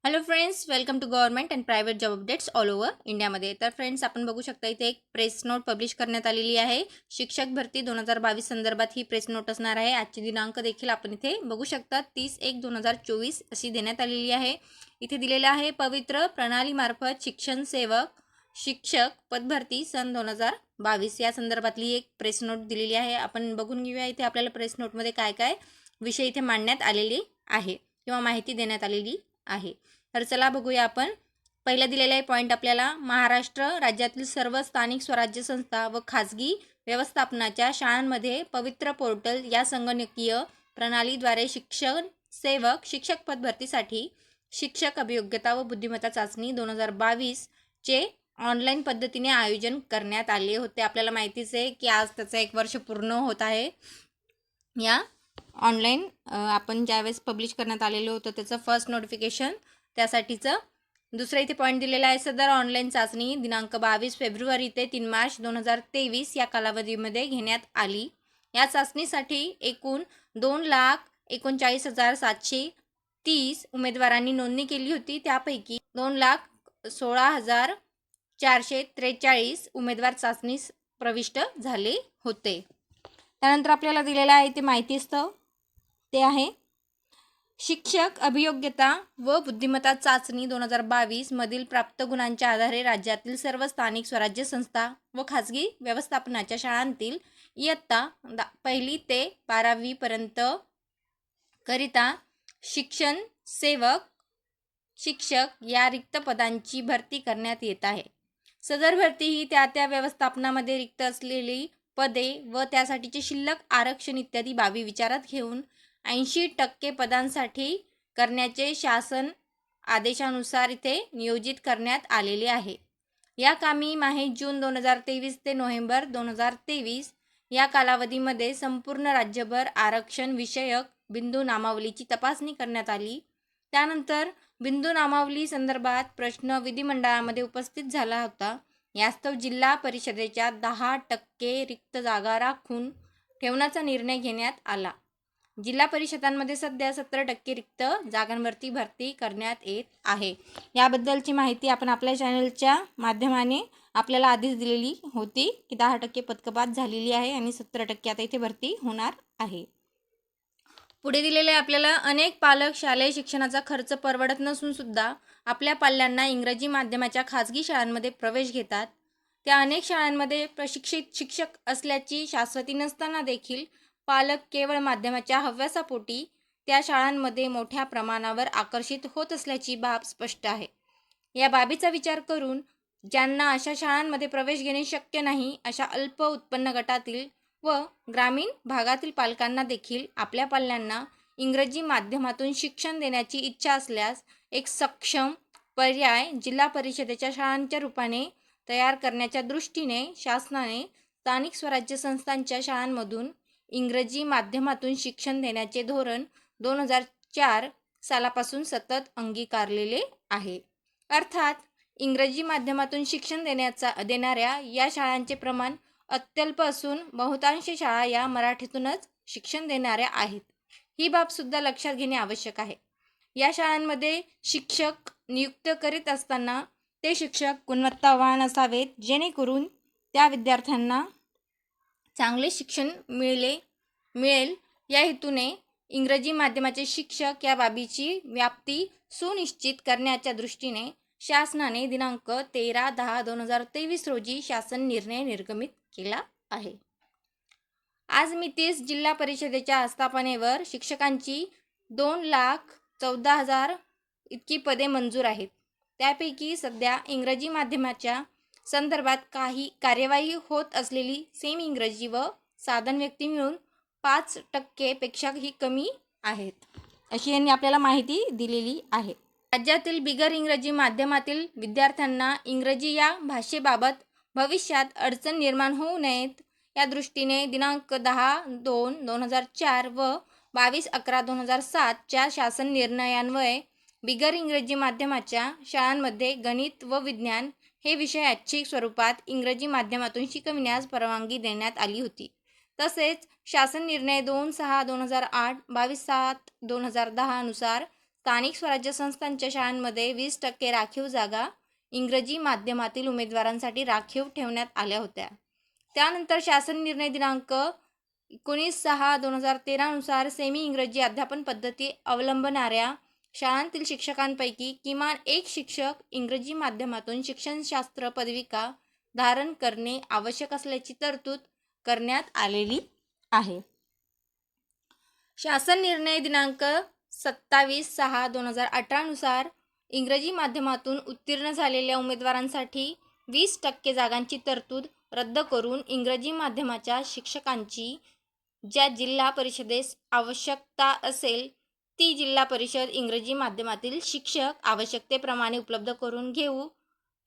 Hello friends, welcome to government and private job updates all over इंडियामध्ये. तर friends, आपण बघू शकता इथे एक प्रेस नोट पब्लिश करण्यात आलेली आहे. शिक्षक भरती 2022 संदर्भात ही प्रेस नोट असणार आहे. आजची दिनांक देखील आपण इथे बघू शकता 30/1/2024 अशी देण्यात आलेली आहे. इथे दिलेलं आहे पवित्र प्रणालीमार्फत शिक्षण सेवक शिक्षक पदभरती सन 2022 या संदर्भातली एक प्रेस नोट दिलेली आहे. आपण बघून घेऊया इथे आपल्याला प्रेस नोटमध्ये काय काय विषय इथे मांडण्यात आलेले आहे किंवा माहिती देण्यात आलेली आहे. तर चला बघूया आपण. पहिला दिलेला आहे पॉईंट आपल्याला, महाराष्ट्र राज्यातील सर्व स्थानिक स्वराज्य संस्था व खाजगी व्यवस्थापनाच्या शाळांमध्ये पवित्र पोर्टल या संगणकीय प्रणालीद्वारे शिक्षण सेवक शिक्षक पद भरतीसाठी शिक्षक अभियोग्यता व बुद्धिमत्ता चाचणी 2022 चे ऑनलाईन पद्धतीने आयोजन करण्यात आले होते. आपल्याला माहितीच आहे की आज त्याचं 1 वर्ष पूर्ण होत आहे. या ऑनलाईन आपण ज्यावेळेस पब्लिश करण्यात आलेलं होतं त्याचं फर्स्ट नोटिफिकेशन, त्यासाठीचं. दुसरा इथे पॉईंट दिलेला आहे, सदर ऑनलाईन चाचणी दिनांक 22 फेब्रुवारी ते 3 मार्च 2023 या कालावधीमध्ये घेण्यात आली. या चाचणीसाठी एकूण 2,39,730 उमेदवारांनी नोंदणी केली होती. त्यापैकी 2,16,443 उमेदवार चाचणीस प्रविष्ट झाले होते. त्यानंतर आपल्याला दिलेलं आहे ते माहितीस्तव ते आहे, शिक्षक अभियोग्यता व बुद्धिमत्ता चाचणी 2022 मधील प्राप्त गुणांच्या आधारे राज्यातील सर्व स्थानिक स्वराज्य संस्था व खाजगी व्यवस्थापनाच्या शाळांतील इयत्ता 1ली ते 12वी पर्यंत करिता शिक्षण सेवक शिक्षक या रिक्त पदांची भरती करण्यात येत आहे. सदर भरती ही त्या व्यवस्थापनामध्ये रिक्त असलेली पदे व त्यासाठीचे शिल्लक आरक्षण इत्यादी बाबी विचारात घेऊन 80% पदांसाठी करण्याचे शासन आदेशानुसार इथे नियोजित करण्यात आलेले आहे. या कामी जून 2023 ते नोव्हेंबर 2023 या कालावधीमध्ये संपूर्ण राज्यभर आरक्षण विषयक बिंदू नामावलीची तपासणी करण्यात आली. त्यानंतर बिंदू नामावली संदर्भात प्रश्न विधिमंडळामध्ये उपस्थित झाला होता. यास्तव जिल्हा परिषदेच्या 10% रिक्त जागा राखून ठेवण्याचा निर्णय घेण्यात आला. जिल्हा परिषदांमध्ये सध्या 17% रिक्त जागांवरती भरती करण्यात येत आहे. याबद्दलची माहिती आपण आपल्या चॅनलच्या माध्यमाने आपल्याला आधीच दिलेली होती की 10% पदकपात झालेली आहे आणि 17% आता इथे भरती होणार आहे. पुढे दिलेले आपल्याला, अनेक पालक शालेय शिक्षणाचा खर्च परवडत नसून सुद्धा आपल्या पाल्यांना इंग्रजी माध्यमाच्या खाजगी शाळांमध्ये प्रवेश घेतात. त्या अनेक शाळांमध्ये प्रशिक्षित शिक्षक असल्याची शाश्वती नसताना देखील पालक केवळ माध्यमाच्या हव्यासापोटी त्या शाळांमध्ये मोठ्या प्रमाणावर आकर्षित होत असल्याची बाब स्पष्ट आहे. या बाबीचा विचार करून ज्यांना अशा शाळांमध्ये प्रवेश घेणे शक्य नाही, अशा अल्प उत्पन्न गटातील व ग्रामीण भागातील पालकांना देखील आपल्या पाल्यांना इंग्रजी माध्यमातून शिक्षण देण्याची इच्छा असल्यास एक सक्षम पर्याय जिल्हा परिषदेच्या शाळांच्या रूपाने तयार करण्याच्या दृष्टीने शासनाने स्थानिक स्वराज्य संस्थांच्या शाळांमधून इंग्रजी माध्यमातून शिक्षण देण्याचे धोरण 2004 सालापासून सतत अंगीकारलेले आहे. अर्थात इंग्रजी माध्यमातून शिक्षण देणाऱ्या या शाळांचे प्रमाण अत्यल्प असून बहुतांश शाळा या मराठीतूनच शिक्षण देणाऱ्या आहेत. ही बाब सुद्धा लक्षात घेणे आवश्यक आहे. या शाळांमध्ये शिक्षक नियुक्त करीत असताना ते शिक्षक गुणवत्तावान असावेत, जेणेकरून त्या विद्यार्थ्यांना चांगले शिक्षण मिळेल या हेतूने इंग्रजी माध्यमाचे शिक्षक या बाबीची व्याप्ती सुनिश्चित करण्याच्या दृष्टीने शासनाने दिनांक 13/10/2023 रोजी शासन निर्णय निर्गमित केला आहे. आज मितीस जिल्हा परिषदेच्या आस्थापनेवर शिक्षकांची 2,14,000 इतकी पदे मंजूर आहेत. त्यापैकी सध्या इंग्रजी माध्यमाच्या संदर्भात काही कार्यवाही होत असलेली सेमी इंग्रजी व साधन व्यक्ती मिळून 5% पेक्षाही कमी आहेत, अशी यांनी आपल्याला माहिती दिलेली आहे. राज्यातील बिगर इंग्रजी माध्यमातील विद्यार्थ्यांना इंग्रजी या भाषेबाबत भविष्यात अडचण निर्माण होऊ नयेत या दृष्टीने दिनांक 10/2/2004 व 22/11/2007 च्या शासन निर्णयान्वये बिगर इंग्रजी माध्यमाच्या शाळांमध्ये गणित व विज्ञान हे विषय ऐच्छिक स्वरूपात इंग्रजी माध्यमातून शिकविण्यास परवानगी देण्यात आली होती. तसेच शासन निर्णय 2/6/2008, 22/7/2010 नुसार स्थानिक स्वराज्य संस्थांच्या शाळांमध्ये 20% राखीव जागा इंग्रजी माध्यमातील उमेदवारांसाठी राखीव ठेवण्यात आल्या होत्या. त्यानंतर शासन निर्णय दिनांक 19/6/2013 नुसार सेमी इंग्रजी अध्यापन पद्धती अवलंबणाऱ्या शाळांतील शिक्षकांपैकी किमान एक शिक्षक इंग्रजी माध्यमातून शिक्षणशास्त्र पदविका धारण करणे आवश्यक असल्याची तरतूद करण्यात आलेली आहे. शासन निर्णय दिनांक 27/6/2018 नुसार इंग्रजी माध्यमातून उत्तीर्ण झालेल्या उमेदवारांसाठी 20% जागांची तरतूद रद्द करून इंग्रजी माध्यमाच्या शिक्षकांची ज्या जिल्हा परिषदेस आवश्यकता असेल ती जिल्हा परिषद इंग्रजी माध्यमातील शिक्षक आवश्यकतेप्रमाणे उपलब्ध करून घेऊ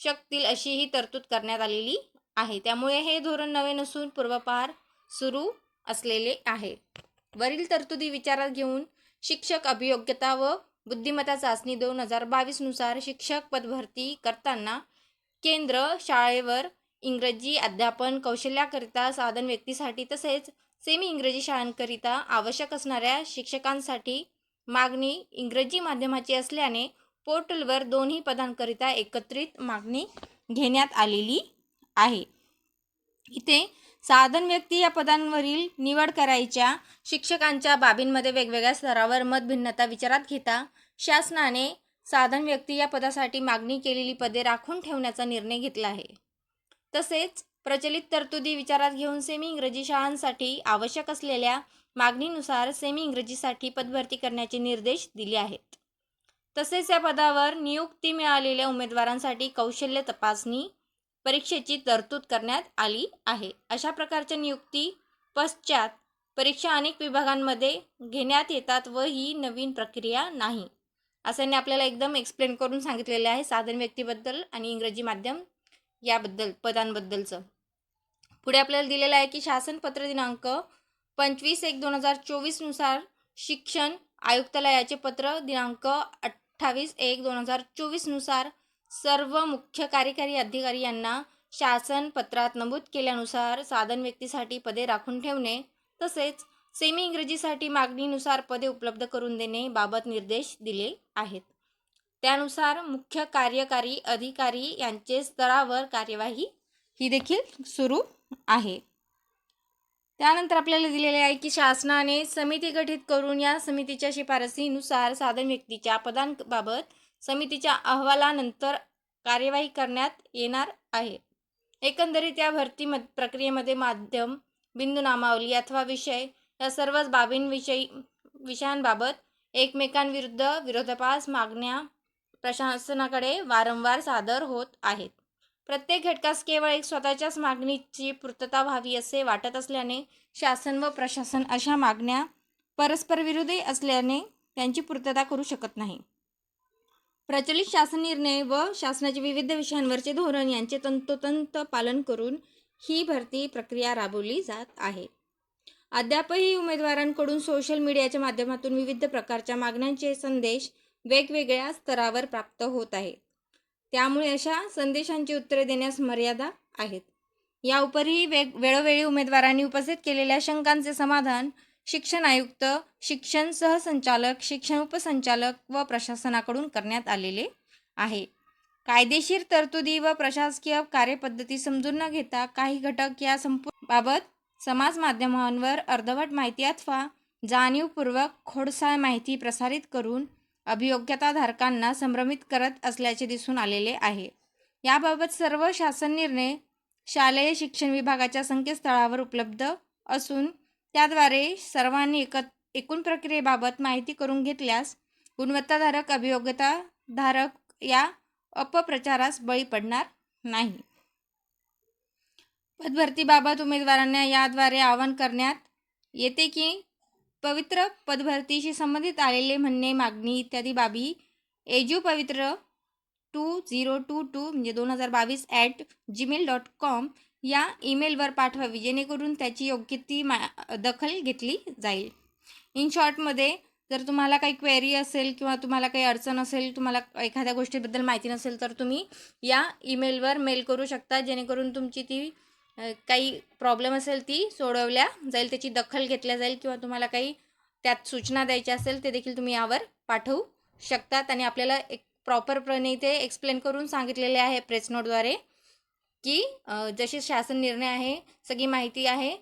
शकतील अशीही तरतूद करण्यात आलेली आहे. त्यामुळे हे धोरण नवे नसून पूर्वापार सुरू असलेले आहे. वरील तरतुदी विचारात घेऊन शिक्षक अभियोग्यता व बुद्धिमत्ता चाचणी 2022 नुसार शिक्षक पदभरती करताना केंद्र शाळेवर इंग्रजी अध्यापन कौशल्याकरिता साधन व्यक्तीसाठी तसेच सेमी इंग्रजी शाळांकरिता आवश्यक असणाऱ्या शिक्षकांसाठी मागणी इंग्रजी माध्यमाची असल्याने पोर्टलवर दोन्ही पदांकरिता एकत्रित मागणी घेण्यात आलेली आहे. इथे साधन व्यक्ती या पदांवरील निवड करायच्या शिक्षकांच्या बाबींमध्ये वेगवेगळ्या स्तरावर मतभिन्नता विचारात घेता शासनाने साधन व्यक्ती या पदासाठी मागणी केलेली पदे राखून ठेवण्याचा निर्णय घेतला आहे. तसेच प्रचलित तरतुदी विचारात घेऊन सेमी इंग्रजी शाळांसाठी आवश्यक असलेल्या मागणीनुसार सेमी इंग्रजीसाठी पदभरती करण्याचे निर्देश दिले आहेत. तसेच या पदावर नियुक्ती मिळालेल्या उमेदवारांसाठी कौशल्य तपासणी परीक्षेची तरतूद करण्यात आली आहे. अशा प्रकारच्या नियुक्ती पश्चात परीक्षा अनेक विभागांमध्ये घेण्यात येतात व ही नवीन प्रक्रिया नाही असं आपल्याला एकदम एक्सप्लेन करून सांगितलेले आहे साधन व्यक्तीबद्दल आणि इंग्रजी माध्यम याबद्दल पदांबद्दलचं. पुढे आपल्याला दिलेलं आहे की शासन पत्र दिनांक 25/1/2024 नुसार शिक्षण आयुक्तालयाचे पत्र दिनांक 28/1/2024 नुसार सर्व मुख्य कार्यकारी अधिकारी यांना शासन पत्रात नमूद केल्यानुसार साधन व्यक्तीसाठी पदे राखून ठेवणे तसेच सेमी इंग्रजीसाठी मागणीनुसार पदे उपलब्ध करून देणे बाबत निर्देश दिले आहेत. त्यानुसार मुख्य कार्यकारी अधिकारी यांचे स्तरावर कार्यवाही ही देखील सुरू आहे. त्यानंतर आपल्याला दिलेले आहे की शासनाने समिती गठीत करून या समितीच्या शिफारसीनुसार साधन व्यक्तीच्या पदांबाबत समितीच्या अहवालानंतर कार्यवाही करण्यात येणार आहे. एकंदरीत या भरती प्रक्रियेमध्ये माध्यम बिंदू नामावली अथवा विषय या सर्वच विषयांबाबत एकमेकांविरुद्ध विरोधाभास मागण्या प्रशासनाकडे वारंवार सादर होत आहेत. प्रत्येक घटकास केवळ एक स्वतःच्याच मागणीची पूर्तता व्हावी असे वाटत असल्याने शासन व प्रशासन अशा मागण्या परस्पर विरोधी असल्याने त्यांची पूर्तता करू शकत नाही. प्रचलित शासन निर्णय व शासनाचे विविध विषयांवरचे धोरण यांचे तंतोतंत पालन करून ही भरती प्रक्रिया राबवली जात आहे. अद्यापही उमेदवारांकडून सोशल मीडियाच्या माध्यमातून विविध प्रकारच्या मागण्यांचे संदेश वेगवेगळ्या स्तरावर प्राप्त होत आहेत. त्यामुळे अशा संदेशांची उत्तरे देण्यास मर्यादा आहेत. या उपरही वेळोवेळी उमेदवारांनी उपस्थित केलेल्या शंकांचे समाधान शिक्षण आयुक्त, शिक्षण सहसंचालक, शिक्षण उपसंचालक व प्रशासनाकडून करण्यात आलेले आहे. कायदेशीर तरतुदी व प्रशासकीय कार्यपद्धती समजून न घेता काही घटक या संपूर्ण बाबत समाज माध्यमांवर अर्धवट माहिती अथवा जाणीवपूर्वक खोडसाळ माहिती प्रसारित करून अभियोग्यताधारकांना संभ्रमित करत असल्याचे दिसून आलेले आहे. याबाबत सर्व शासन निर्णय शालेय शिक्षण विभागाच्या संकेतस्थळावर उपलब्ध असून त्याद्वारे सर्वांनी एकूण प्रक्रियेबाबत माहिती करून घेतल्यास गुणवत्ताधारक अभियोग्यताधारक या अपप्रचारास बळी पडणार नाही. पदभरतीबाबत उमेदवारांना याद्वारे आवाहन करण्यात येते की पवित्र पदभरतीशी संबंधित आलेले म्हणणे, मागणी इत्यादी बाबी एज्युपवित्र 2022 म्हणजे 2022@gmail.com या ईमेलवर पाठवावी जेणेकरून त्याची योग्य ती दखल घेतली जाईल. इन शॉर्टमध्ये जर तुम्हाला काही क्वेरी असेल किंवा तुम्हाला काही अडचण असेल, तुम्हाला एखाद्या गोष्टीबद्दल माहिती नसेल तर तुम्ही या ईमेलवर मेल करू शकता जेणेकरून तुमची ती काही प्रॉब्लेम असेल ती सोडवल्या जाईल, त्याची दखल घेतल्या जाईल किंवा तुम्हाला काही त्यात सूचना द्यायच्या असेल ते देखील तुम्ही यावर पाठवू शकतात आणि आपल्याला एक प्रॉपरपणे ते एक्सप्लेन करून सांगितलेले आहे प्रेस नोटद्वारे की जशी शासन निर्णय आहे, सगळी माहिती आहे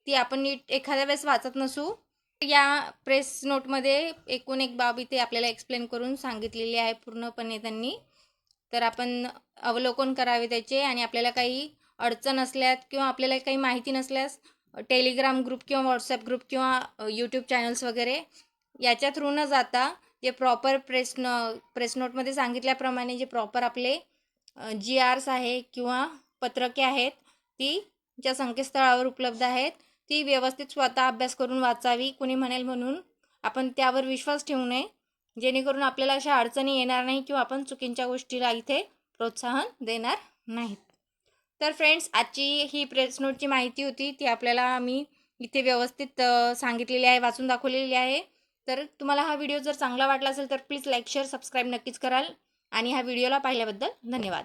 ती आपण नीट एखाद्या वेळेस वाचत नसू. या प्रेस नोटमध्ये एकूण एक बाब इथे आपल्याला एक्सप्लेन करून सांगितलेली आहे पूर्णपणे त्यांनी. तर आपण अवलोकन करावे त्याचे आणि आपल्याला काही अडचण असल्यास किंवा आपल्याला काही माहिती नसल्यास टेलिग्राम ग्रुप किंवा व्हॉट्सॲप ग्रुप किंवा यूट्यूब चॅनल्स वगैरे याच्या थ्रू न जाता जे प्रॉपर प्रेस नोटमध्ये सांगितल्याप्रमाणे जे प्रॉपर आपले GRs आहे किंवा पत्रके आहेत ती ज्या संकेतस्थळावर उपलब्ध आहेत ती व्यवस्थित स्वतः अभ्यास करून वाचावी. कुणी म्हणेल म्हणून आपण त्यावर विश्वास ठेवू नये, जेणेकरून आपल्याला अशा अडचणी येणार नाही किंवा आपण चुकीच्या गोष्टीला इथे प्रोत्साहन देणार नाहीत. तर फ्रेंड्स, आजची ही प्रेस नोटची माहिती होती ती आपल्याला मी इथे व्यवस्थित सांगितलेली आहे, वाचून दाखवलेली आहे. तर तुम्हाला हा व्हिडिओ जर चांगला वाटला असेल तर प्लीज लाईक शेअर सबस्क्राईब नक्कीच कराल आणि ह्या व्हिडिओला पाहिल्याबद्दल धन्यवाद.